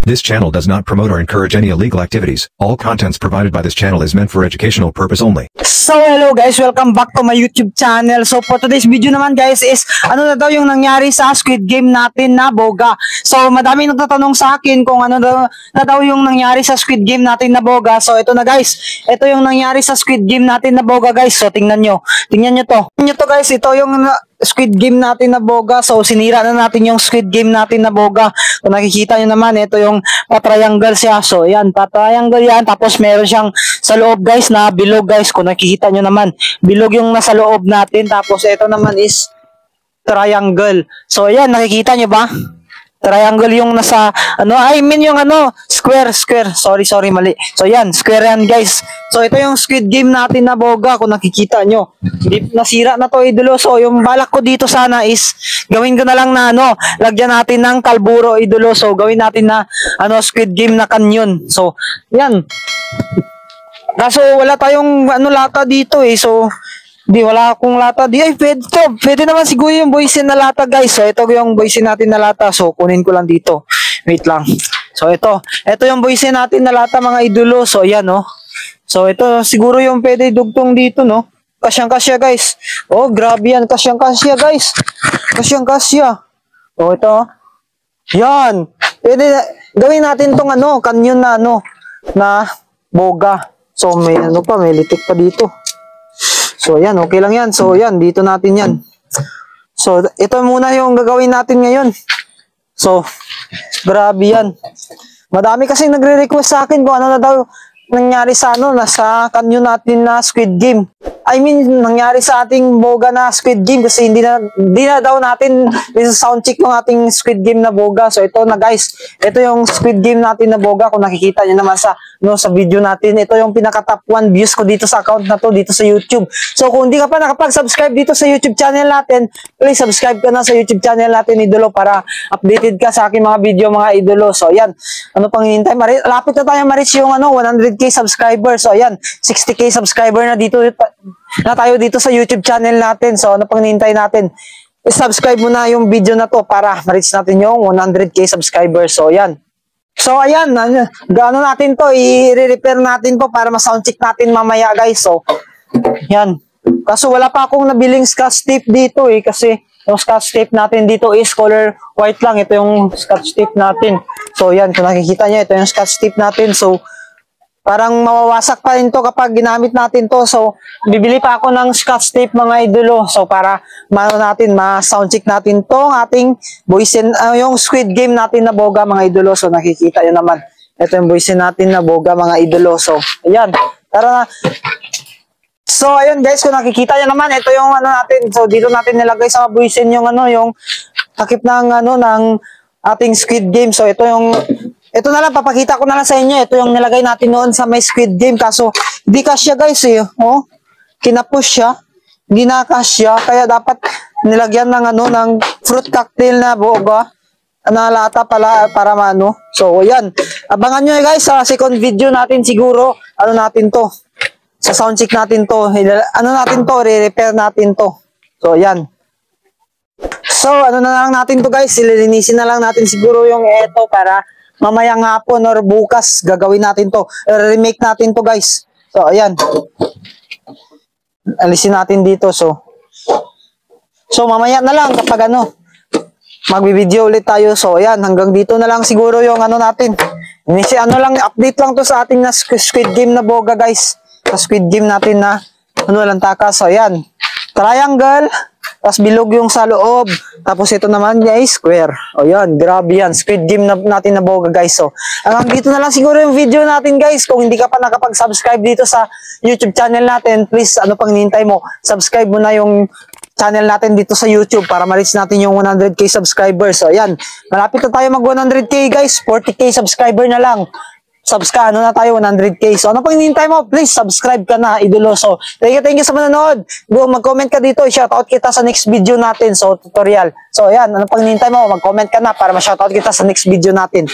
This channel does not promote or encourage any illegal activities. All contents provided by this channel is meant for educational purpose only. So hello guys, welcome back to my YouTube channel. So for today's video naman guys is ano na daw yung nangyari sa Squid Game natin na boga. So madami nagtatanong sa akin kung ano na daw yung nangyari sa Squid Game natin na boga. So ito na guys, ito yung nangyari sa Squid Game natin na boga guys. So tingnan nyo to. Tingnan nyo to guys, ito yung Squid Game natin na boga. So sinira na natin yung Squid Game natin na boga. Kung nakikita nyo naman, ito yung pa-triangle siya. So yan, pa-triangle yan. Tapos meron siyang sa loob guys na bilog guys. Kung nakikita nyo naman, bilog yung nasa loob natin. Tapos ito naman is triangle. So yan, nakikita nyo ba? Triangle yung nasa yung square. Sorry, mali. So yan, square yan guys. So ito yung Squid Game natin na boga kung nakikita nyo. Nasira na to idolo. So yung balak ko dito sana is gawin ko na lang na lagyan natin ng kalburo idolo. So gawin natin na Squid Game na canyon. So yan. Kaso wala tayong lata dito eh. So wala akong lata. Ay, pwede naman siguro yung boysin na lata, guys. So, ito yung boysin natin na lata. So, kunin ko lang dito. Wait lang. So, ito yung boysin natin na lata, mga idolo. So, yan, So, ito siguro yung pwede dugtong dito, Kasyang-kasya, guys. Oh, grabe yan. Kasyang-kasya, guys. Kasyang-kasya. Oh, ito. Yan. Pwede gawin natin tong canyon na na boga. So, may may litik pa dito. So, yan, okay lang yan. So, yan, dito natin yan. So, ito muna yung gagawin natin ngayon. So, grabe yan. Madami kasi nagre-request sa akin kung ano na daw nangyari sa nasa canyon natin na Squid Game. I mean, nangyari sa ating boga na Squid Game kasi hindi na daw natin sound check ng ating Squid Game na boga. So, ito na guys. Ito yung Squid Game natin na boga. Kung nakikita nyo naman sa video natin. Ito yung pinaka top 1 views ko dito sa account na to, dito sa YouTube. So, kung hindi ka pa nakapag-subscribe dito sa YouTube channel natin, please subscribe ka na sa YouTube channel natin, idolo, para updated ka sa aking mga video, mga idolo. So, ayan. Ano pang hinihintay? Lapit na tayo ma-reach yung 100k subscribers. So, ayan. 60k subscriber na tayo dito sa YouTube channel natin. So, ano pang hinihintay natin? I-subscribe mo na yung video na to para ma-reach natin yung 100k subscribers. So, ayan. So, ayan, gaano natin to, i-repair natin to para ma-sound check natin mamaya, guys. So, yan. Kaso wala pa akong nabiling scotch tape dito kasi yung scotch tape natin dito is color white lang. Ito yung scotch tape natin. So, yan, kung nakikita nyo, ito yung scotch tape natin. So, parang mawawasak pa rin to kapag ginamit natin to. So, bibili pa ako ng scotch tape, mga idolo. So, para ma-sound check natin tong ating boysin, yung Squid Game natin na boga, mga idolo. So, nakikita nyo naman. Ito yung boysin natin na boga, mga idolo. So, ayan. Tara na. So, ayun guys, kung nakikita nyo naman, ito yung natin. So, dito natin nilagay sa boysin yung yung takip ng ng ating Squid Game. So, ito na lang, papakita ko na lang sa inyo. Ito yung nilagay natin noon sa may Squid Game. Kaso, hindi kasya guys kinapush siya. Hindi na kasya. Kaya dapat nilagyan ng ng fruit cocktail na boga. Na lata pala para So, yan. Abangan nyo guys sa second video natin siguro. Natin to. Sa sound check natin to. Natin to. Re-repair natin to. So, yan. So, na lang natin to guys. Ililinisin na lang natin siguro yung eto para mamayang hapon or bukas gagawin natin to. Remake natin to guys. So, ayan. Alisin natin dito. So mamaya na lang kapag magbibideo ulit tayo. So, ayan. Hanggang dito na lang siguro yung natin. Update lang to sa ating na Squid Game na boga guys. Sa Squid Game natin na lang takas. So, ayan. Triangle. Tapos bilog yung sa loob. Tapos ito naman guys, square. O yan, grabe yan. Squid Game natin na boga guys. So, hanggang dito na lang siguro yung video natin guys. Kung hindi ka pa nakapag-subscribe dito sa YouTube channel natin, please, pang hinihintay mo? Subscribe mo na yung channel natin dito sa YouTube para ma-reach natin yung 100k subscribers. So, ayan. Malapit na tayo mag 100k guys. 40k subscriber na lang. Subscribe, na tayo, 100k. So, ano pang hinihintay mo? Please, subscribe ka na, idolo. So, thank you sa manonood. Go, mag-comment ka dito. I-shoutout kita sa next video natin. So, tutorial. So, ayan, ano pang hinihintay mo? Mag-comment ka na para ma-shoutout kita sa next video natin.